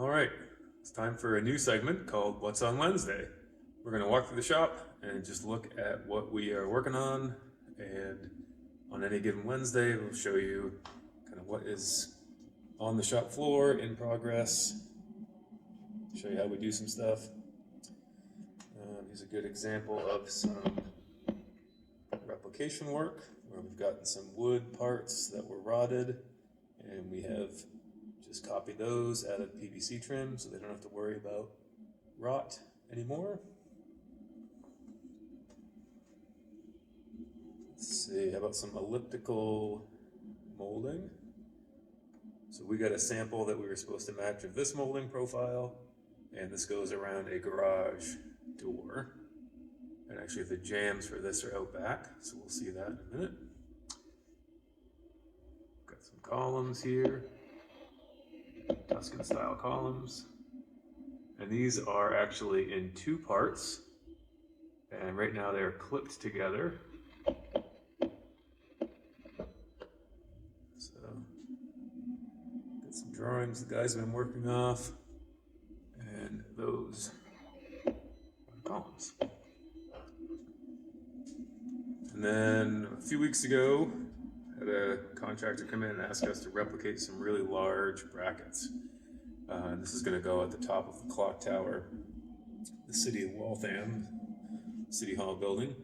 All right, it's time for a new segment called What's on Wednesday. We're going to walk through the shop and just look at what we are working on. And on any given Wednesday, we'll show you kind of what is on the shop floor in progress, show you how we do some stuff. Here's a good example of some replication work where we've gotten some wood parts that were rotted, and we have just copied those, added PVC trim so they don't have to worry about rot anymore. Let's see, how about some elliptical molding? So we got a sample that we were supposed to match of this molding profile, and this goes around a garage door. And actually the jambs for this are out back, so we'll see that in a minute. Got some columns here, Tuscan style columns. And these are actually in two parts, and right now they're clipped together. So, got some drawings the guys have been working off, and those are the columns. And then a few weeks ago, I had a contractor come in and ask us to replicate some really large brackets. And this is going to go at the top of the clock tower, the city of Waltham, City Hall building.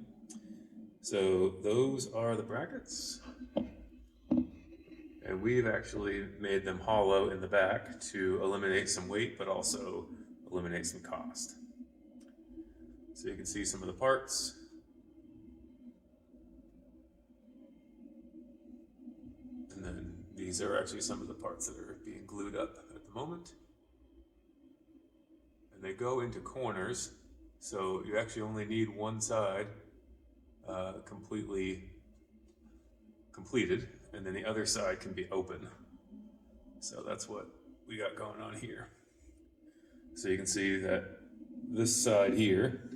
So those are the brackets. And we've actually made them hollow in the back to eliminate some weight, but also eliminate some cost. So you can see some of the parts. And then these are actually some of the parts that are being glued up at the moment. And they go into corners, so you actually only need one side completely completed, and then the other side can be open. So that's what we got going on here. So you can see that this side here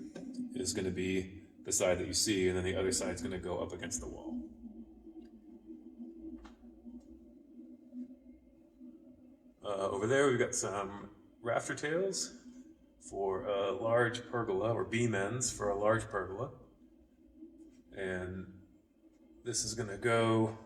is going to be the side that you see, and then the other side is going to go up against the wall. Over there we've got some rafter tails for a large pergola, or beam ends for a large pergola. And this is going to go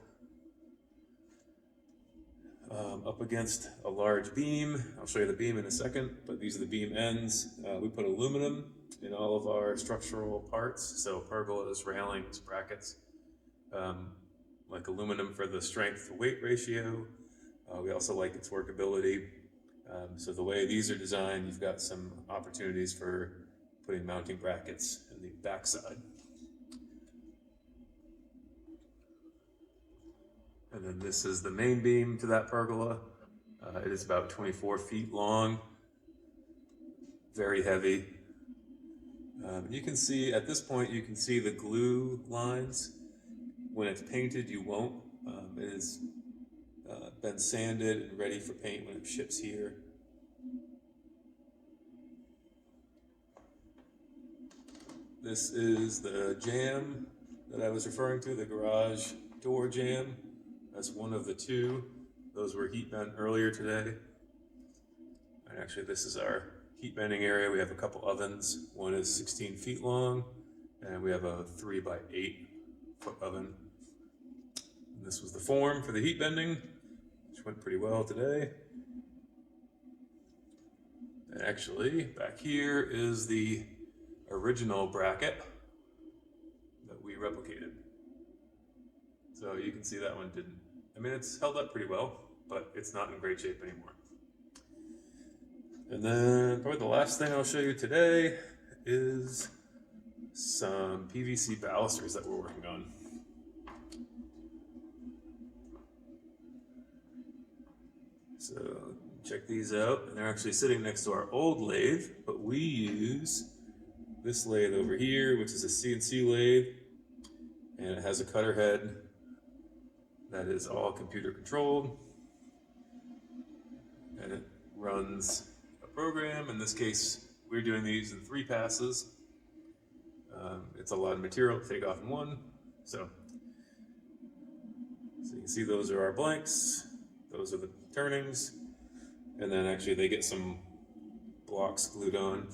up against a large beam. I'll show you the beam in a second, but these are the beam ends. We put aluminum in all of our structural parts, so pergolas, railings, brackets, like aluminum for the strength to weight ratio. We also like its workability. So the way these are designed, you've got some opportunities for putting mounting brackets in the backside. And then this is the main beam to that pergola. It is about 24 feet long, very heavy. You can see, at this point, you can see the glue lines. When it's painted, you won't. It has been sanded and ready for paint when it ships here. This is the jamb that I was referring to, the garage door jamb. That's one of the two. Those were heat bent earlier today. And actually this is our heat bending area. We have a couple ovens. One is 16 feet long, and we have a 3 by 8 foot oven. And this was the form for the heat bending, which went pretty well today. And actually, back here is the original bracket that we replicated. So you can see that one didn't, I mean, it's held up pretty well, but it's not in great shape anymore. And then probably the last thing I'll show you today is some PVC balusters that we're working on. So check these out, and they're actually sitting next to our old lathe, but we use this lathe over here, which is a CNC lathe, and it has a cutter head that is all computer controlled, and it runs a program. In this case, we're doing these in 3 passes. It's a lot of material to take off in one, so you can see those are our blanks, those are the turnings, and then actually they get some blocks glued on.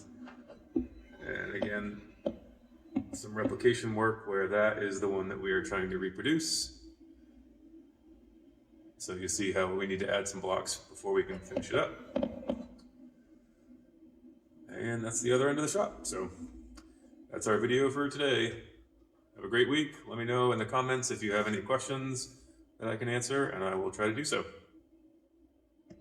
And again, some replication work where that is the one that we are trying to reproduce. So you see how we need to add some blocks before we can finish it up. And that's the other end of the shop. So that's our video for today. Have a great week. Let me know in the comments if you have any questions that I can answer, and I will try to do so.